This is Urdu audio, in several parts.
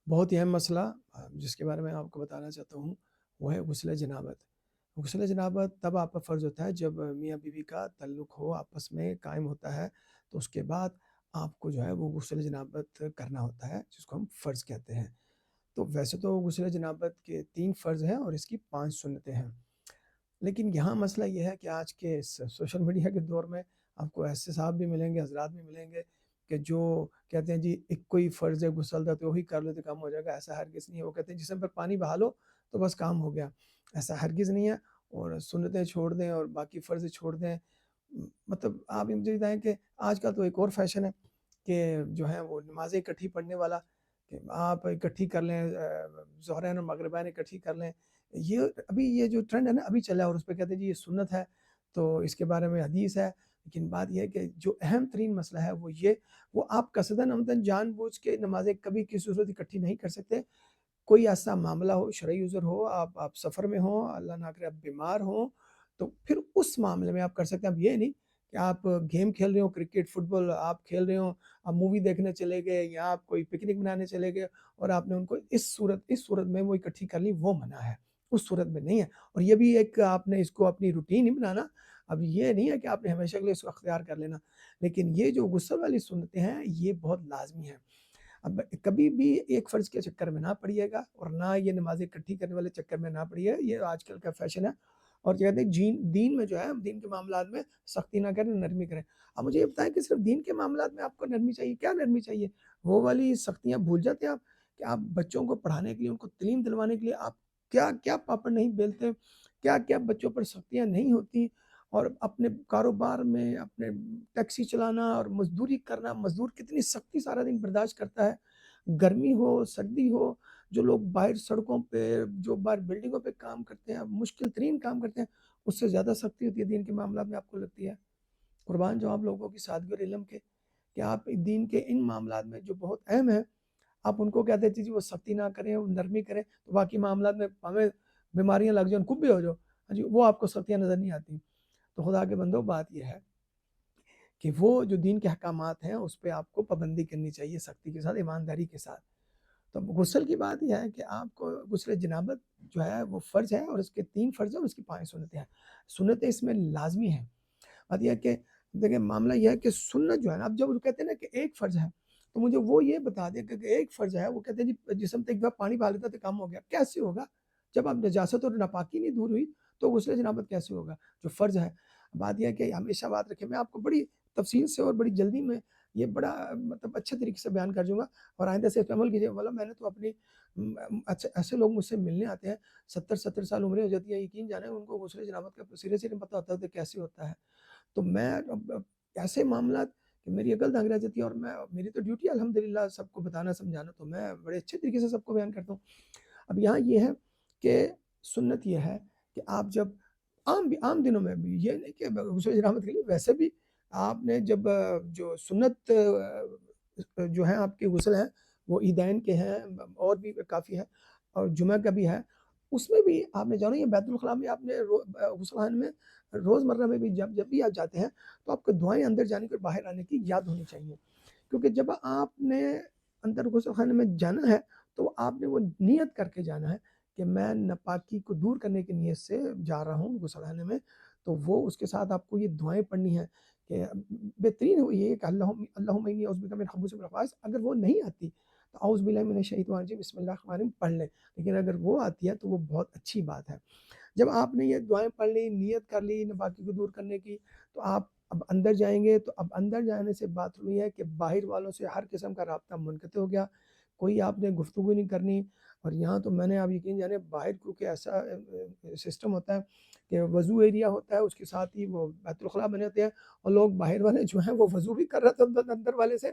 بہت ہی اہم مسئلہ جس کے بارے میں آپ کو بتانا چاہتا ہوں وہ ہے غسل جنابت۔ غسل جنابت تب آپ پر فرض ہوتا ہے جب میاں بیوی کا تعلق ہو، آپس میں قائم ہوتا ہے، تو اس کے بعد آپ کو جو ہے وہ غسل جنابت کرنا ہوتا ہے، جس کو ہم فرض کہتے ہیں۔ تو ویسے تو غسل جنابت کے 3 فرض ہیں اور اس کی 5 سنتیں ہیں، لیکن یہاں مسئلہ یہ ہے کہ آج کے سوشل میڈیا کے دور میں آپ کو ایسے صاحب بھی ملیں گے، حضرات بھی ملیں گے کہ جو کہتے ہیں جی ایک کوئی فرض ہے غسل کا تو وہی کر لو تو کام ہو جائے گا۔ ایسا ہرگز نہیں ہے۔ وہ کہتے ہیں جسم پر پانی بہا لو تو بس کام ہو گیا، ایسا ہرگز نہیں ہے۔ اور سنتیں چھوڑ دیں اور باقی فرض چھوڑ دیں، مطلب آپ یہ مجھے بتائیں کہ آج کا تو ایک اور فیشن ہے کہ جو ہے وہ نمازیں اکٹھی پڑھنے والا، کہ آپ اکٹھی کر لیں، ظہرین اور مغربین اکٹھی کر لیں۔ یہ ابھی یہ جو ٹرینڈ ہے نا ابھی چلا ہے، اور اس پہ کہتے ہیں جی یہ سنت ہے تو اس کے بارے میں حدیث ہے، لیکن بات یہ ہے کہ جو اہم ترین مسئلہ ہے وہ آپ قصدن عمدن جان بوجھ کے نمازیں کبھی کسی صورت اکٹھی نہیں کر سکتے۔ کوئی ایسا معاملہ ہو، شرعی عذر ہو، آپ سفر میں ہوں، اللہ نہ کرے آپ بیمار ہوں، تو پھر اس معاملے میں آپ کر سکتے ہیں۔ اب یہ نہیں کہ آپ گیم کھیل رہے ہوں، کرکٹ فٹ بال آپ کھیل رہے ہوں، آپ مووی دیکھنے چلے گئے یا آپ کوئی پکنک منانے چلے گئے اور آپ نے ان کو اس صورت میں وہ اکٹھی کر لی، وہ منع ہے، اس صورت میں نہیں ہے۔ اور یہ بھی ایک آپ نے اس کو اپنی روٹین نہیں بنانا، اب یہ نہیں ہے کہ آپ نے ہمیشہ کے لیے اس کو اختیار کر لینا، لیکن یہ جو غسل والی سنتیں ہیں یہ بہت لازمی ہیں۔ اب کبھی بھی ایک فرض کے چکر میں نہ پڑیے گا اور نہ یہ نمازیں اکٹھی کرنے والے چکر میں نہ پڑیے گا، یہ آج کل کا فیشن ہے۔ اور کہتے ہیں دین میں جو ہے دین کے معاملات میں سختی نہ کریں، نرمی کریں۔ اب مجھے یہ بتائیں کہ صرف دین کے معاملات میں آپ کو نرمی چاہیے، کیا نرمی چاہیے؟ وہ والی سختیاں بھول جاتے ہیں آپ کہ آپ بچوں کو پڑھانے کے لیے، ان کو تعلیم دلوانے کے لیے آپ کیا کیا پاپڑ نہیں بیلتے، کیا کیا بچوں پر سختیاں نہیں ہوتی، اور اپنے کاروبار میں اپنے ٹیکسی چلانا اور مزدوری کرنا، مزدور کتنی سختی سارا دن برداشت کرتا ہے، گرمی ہو سردی ہو، جو لوگ باہر سڑکوں پہ، جو باہر بلڈنگوں پہ کام کرتے ہیں، مشکل ترین کام کرتے ہیں، اس سے زیادہ سختی ہوتی ہے دین کے معاملات میں، آپ کو لگتی ہے؟ قربان جو آپ لوگوں کی سادگی اور علم کے کہ آپ دین کے ان معاملات میں جو بہت اہم ہے، آپ ان کو کہتے ہیں جی وہ سختی نہ کریں، وہ نرمی کریں، تو باقی معاملات میں ہمیں بیماریاں لگ جائیں، کب بھی ہو جاؤ، ہاں جی وہ آپ کو سختیاں نظر نہیں آتی۔ تو خدا کے بندو بات یہ ہے کہ وہ جو دین کے احکامات ہیں اس پہ آپ کو پابندی کرنی چاہیے، سختی کے ساتھ، ایمانداری کے ساتھ۔ تو غسل کی بات یہ ہے کہ آپ کو غسل جنابت جو ہے وہ فرض ہے، اور اس کے 3 فرض ہیں اور اس کی 5 سنتیں ہیں۔ سنتیں اس میں لازمی ہیں۔ بات یہ ہے کہ دیکھیں معاملہ یہ ہے کہ سنت جو ہے نا، اب جب وہ کہتے ہیں نا کہ ایک فرض ہے تو مجھے وہ یہ بتا دیں کہ ایک فرض ہے، وہ کہتے ہیں جی جسم پہ ایک بار پانی ڈال دیتا تو کام ہو گیا، کیسے ہوگا؟ جب آپ نجاست اور ناپاکی نہیں دور ہوئی تو غسل جنابت کیسے ہوگا جو فرض ہے؟ بات یہ ہے کہ ہمیشہ بات رکھیں، میں آپ کو بڑی تفصیل سے اور بڑی جلدی میں یہ بڑا مطلب اچھے طریقے سے بیان کر دوں گا، اور آئندہ سے اس پہ عمل کیجیے۔ والا میں نے تو اپنی ایسے لوگ مجھ سے ملنے آتے ہیں، 70 سال عمریں ہو جاتی ہے، یقین جانیں ان کو غسل جنابت کا سرے سے نہیں پتہ ہوتا کہ کیسے ہوتا ہے۔ تو میں ایسے معاملات کہ میری عقل دنگ رہ جاتی ہے، اور میری تو ڈیوٹی ہے الحمدللہ سب کو بتانا سمجھانا، تو میں بڑے اچھے طریقے سے سب کو بیان کرتا ہوں۔ اب یہاں یہ ہے کہ سنت یہ ہے کہ آپ جب عام دنوں میں بھی یہ نہیں کہ غسل جنابت کے لیے، ویسے بھی آپ نے جب جو سنت جو ہیں آپ کے غسل ہیں وہ عیدین کے ہیں، اور بھی کافی ہے، اور جمعہ کا بھی ہے، اس میں بھی آپ نے جانا یہ بیت الخلاء میں آپ نے غسل خانے میں روزمرہ میں بھی جب بھی آپ جاتے ہیں تو آپ کو دعائیں اندر جانے کے اور باہر آنے کی یاد ہونی چاہیے، کیونکہ جب آپ نے اندر غسل خانے میں جانا ہے تو آپ نے وہ نیت کر کے جانا ہے کہ میں ناپاکی کو دور کرنے کی نیت سے جا رہا ہوں غسل خانے میں، تو وہ اس کے ساتھ آپ کو یہ دعائیں پڑھنی ہیں کہ بہترین یہ ہے کہ اللہم انی اعوذ بک من الخبث والخبائث، اگر وہ نہیں آتی تو اعوذ باللہ من الشیطان الرجیم بسم اللہ الرحمن الرحیم پڑھ لیں، لیکن اگر وہ آتی ہے تو وہ بہت اچھی بات ہے۔ جب آپ نے یہ دعائیں پڑھ لی، نیت کر لی ناپاکی کو دور کرنے کی، تو آپ اب اندر جائیں گے، تو اب اندر جانے سے بات ہوئی ہے کہ باہر والوں سے ہر قسم کا رابطہ منقطع ہو گیا، کوئی آپ نے گفتگو نہیں کرنی۔ اور یہاں تو میں نے آپ یقین جانے باہر کیونکہ ایسا سسٹم ہوتا ہے کہ وضو ایریا ہوتا ہے، اس کے ساتھ ہی وہ بیت الخلاء بنے ہوتے ہیں، اور لوگ باہر والے جو ہیں وہ وضو بھی کر رہے تھے اندر والے سے،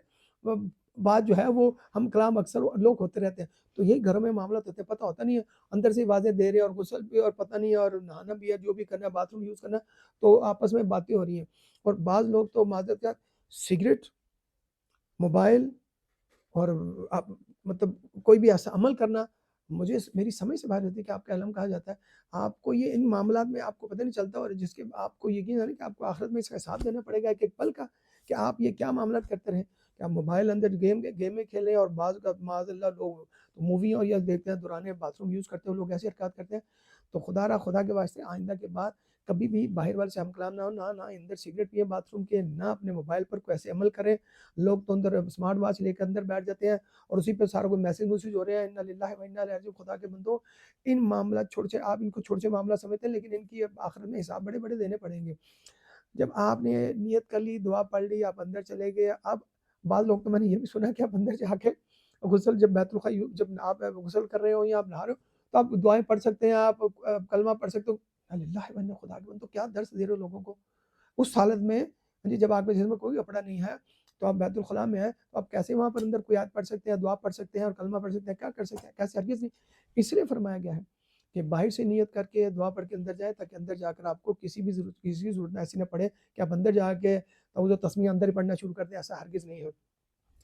بات جو ہے وہ ہم کلام اکثر لوگ ہوتے رہتے ہیں، تو یہی گھروں میں معاملات ہوتے ہیں، پتہ ہوتا نہیں ہے، اندر سے واضح دے رہے اور غسل بھی اور پتہ نہیں ہے اور نہانا بھی ہے، جو بھی کرنا ہے باتھ روم یوز کرنا ہے، تو آپس میں باتیں ہو رہی ہیں، اور بعض لوگ تو معذرت کیا سگریٹ، موبائل، اور آپ مطلب کوئی بھی ایسا عمل کرنا مجھے میری سمجھ سے باہر ہوتی ہے کہ آپ کا علم کہا جاتا ہے، آپ کو یہ ان معاملات میں آپ کو پتہ نہیں چلتا، اور جس کے آپ کو یقین ہے کہ آپ کو آخرت میں اس کا حساب دینا پڑے گا ایک ایک پل کا، کہ آپ یہ کیا معاملات کرتے رہے، کہ کہ آپ موبائل اندر گیمیں کھیلیں، اور بعض کا معاذ اللہ لوگ مووی اور یہ دیکھتے ہیں، دوران باتھ روم یوز کرتے ہیں لوگ، ایسی حرکات کرتے ہیں. تو خدا کے واسطے آئندہ کے بعد کبھی بھی باہر والے سے ہم کلام نہ ہو، نہ اندر سگریٹ پیئیں باتھ روم کے، نہ اپنے موبائل پر کوئی ایسے عمل کریں. لوگ تو اندر اسمارٹ واچ لے کے اندر بیٹھ جاتے ہیں اور اسی پہ سارا کوئی میسج ہو رہے ہیں، انا للہ و انا الیہ راجعون. خدا کے بندو، ان معاملات چھوٹے آپ ان کو چھوٹے معاملات سمجھتے ہیں، لیکن ان کی آخرت میں حساب بڑے بڑے دینے پڑیں گے. جب آپ نے نیت کر لی، دعا پڑھ لی، آپ اندر چلے گئے. اب بعض لوگ تو میں نے یہ بھی سنا کہ آپ اندر جا کے غسل، جب بیت الخلا، جب آپ غسل کر رہے ہو یا آپ نہا رہے ہو، تو آپ دعائیں پڑھ سکتے ہیں، آپ کلمہ پڑھ سکتے ہو. اللہ و انا، خدا کے بندو کیا درس دے رہے ہو لوگوں کو اس حالت میں. جی جب آپ کے جسم میں کوئی کپڑا نہیں ہے تو آپ بیت الخلاء میں ہیں، تو آپ کیسے وہاں پر اندر کوئی آیت پڑھ سکتے ہیں، دعا پڑھ سکتے ہیں اور کلمہ پڑھ سکتے ہیں؟ کیا کر سکتے ہیں؟ کیسے؟ ہرگز نہیں. اس لیے فرمایا گیا ہے کہ باہر سے نیت کر کے دعا پڑھ کے اندر جائے، تاکہ اندر جا کر آپ کو کسی ضرورت ایسی نہ پڑے کہ آپ اندر جا کے تعوذ و تسمیہ اندر ہی پڑھنا شروع کر دیں. ایسا ہرگز نہیں ہو.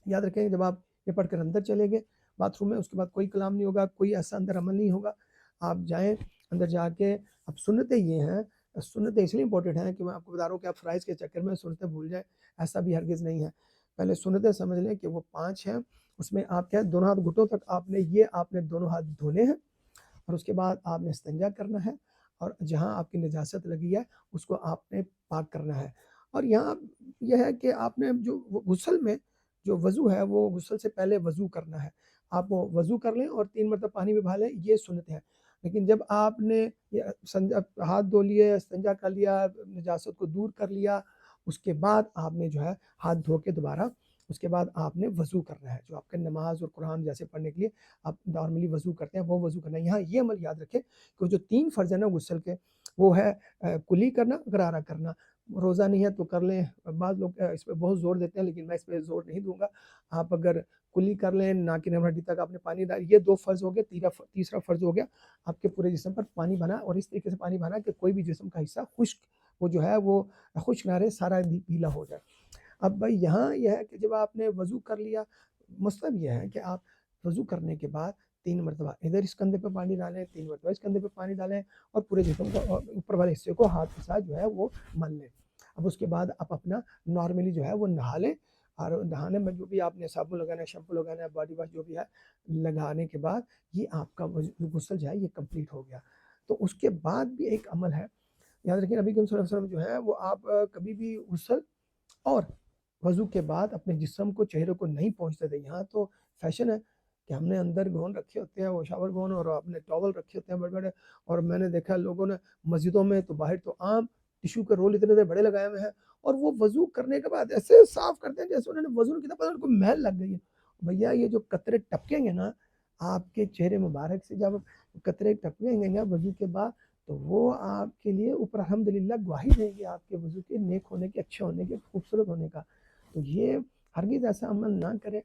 یاد رکھیں، جب آپ یہ پڑھ کر اندر چلے گئے باتھ روم میں، اس کے بعد کوئی کلام نہیں ہوگا، کوئی ایسا اندر عمل نہیں ہوگا. آپ جائیں اندر جا کے. اب سنتیں یہ ہیں، سنتیں اس لیے امپورٹنٹ ہیں کہ میں آپ کو بتا رہا ہوں کہ آپ فرائض کے چکر میں سنتیں بھول جائیں، ایسا بھی ہرگز نہیں ہے. پہلے سنتیں سمجھ لیں کہ وہ 5 ہیں. اس میں آپ کیا ہے، دونوں ہاتھ گھٹوں تک آپ نے دونوں ہاتھ دھونے ہیں، اور اس کے بعد آپ نے استنجا کرنا ہے، اور جہاں آپ کی نجاست لگی ہے اس کو آپ نے پاک کرنا ہے. اور یہاں یہ ہے کہ آپ نے جو غسل میں جو وضو ہے، وہ غسل سے پہلے وضو کرنا ہے. آپ وہ وضو کر لیں اور 3 مرتبہ پانی میں بہا لیں، یہ سنت ہے. لیکن جب آپ نے ہاتھ دھو لیے، استنجا کر لیا، نجاست کو دور کر لیا، اس کے بعد آپ نے جو ہے ہاتھ دھو کے دوبارہ اس کے بعد آپ نے وضو کرنا ہے. جو آپ کے نماز اور قرآن جیسے پڑھنے کے لیے آپ نارملی وضو کرتے ہیں، وہ وضو کرنا ہے. یہاں یہ عمل یاد رکھیں کہ جو 3 فرض ہیں نا غسل کے، وہ ہے کلی کرنا، غرارہ کرنا. روزہ نہیں ہے تو کر لیں. بعض لوگ اس پہ بہت زور دیتے ہیں، لیکن میں اس پہ زور نہیں دوں گا. آپ اگر کلی کر لیں، ناک کی نرم ہڈی تک آپ نے پانی ڈال، یہ 2 فرض ہو گئے. تیسرا فرض ہو گیا آپ کے پورے جسم پر پانی بنا، اور اس طریقے سے پانی بنا کہ کوئی بھی جسم کا حصہ خشک وہ جو ہے وہ خشک نہ رہے، سارا گیلا ہو جائے. اب بھائی یہاں یہ ہے کہ جب آپ نے وضو کر لیا، مطلب یہ ہے کہ آپ وضو کرنے کے بعد 3 مرتبہ ادھر اس کندھے پہ پانی ڈالیں، 3 مرتبہ اس کندھے پہ پانی ڈالیں، اور پورے جسم کو اوپر والے حصے کو ہاتھ کے ساتھ جو ہے وہ مل لیں. اب اس کے بعد آپ اپنا نارملی جو ہے وہ نہا لیں. اور نہانے میں جو بھی آپ نے صابن لگانا ہے، شیمپو لگانا ہے، باڈی واش جو بھی ہے لگانے کے بعد یہ آپ کا غسل جو ہے یہ کمپلیٹ ہو گیا. تو اس کے بعد بھی ایک عمل ہے، یاد رکھیں نبی کریم صلی اللہ علیہ وسلم جو ہے وہ آپ کبھی بھی غسل اور وضو کے بعد اپنے جسم کو، چہرے کو نہیں پہنچتے تھے. یہاں تو فیشن ہے کہ ہم نے اندر گون رکھے ہوتے ہیں، وہ شاور گون، اور اپنے ٹاول رکھے ہوتے ہیں بڑے بڑے. اور میں نے دیکھا لوگوں نے مسجدوں میں تو باہر تو عام ٹیشو کے رول اتنے بڑے لگائے ہوئے ہیں، اور وہ وضو کرنے کے بعد ایسے صاف کرتے ہیں جیسے انہوں نے وضو نہیں کیا، ان کو محل لگ گئی ہے. بھیا یہ جو قطرے ٹپکیں گے نا آپ کے چہرے مبارک سے، جب قطرے ٹپکیں گے نا وضو کے بعد، تو وہ آپ کے لیے اوپر الحمدللہ گواہی دیں گے آپ کے وضو کے نیک ہونے کے، اچھے ہونے کے، خوبصورت ہونے کا. تو یہ ہرگز ایسا عمل نہ کرے.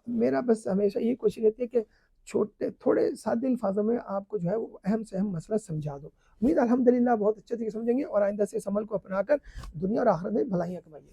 میرا بس ہمیشہ یہی کوشش رہتی ہے کہ چھوٹے تھوڑے سادے الفاظوں میں آپ کو جو ہے وہ اہم سے اہم مسئلہ سمجھا دو. امید الحمدللہ بہت اچھے سے سمجھیں گے، اور آئندہ سے اس عمل کو اپنا کر دنیا اور آخرت میں بھلائیاں کمائیے.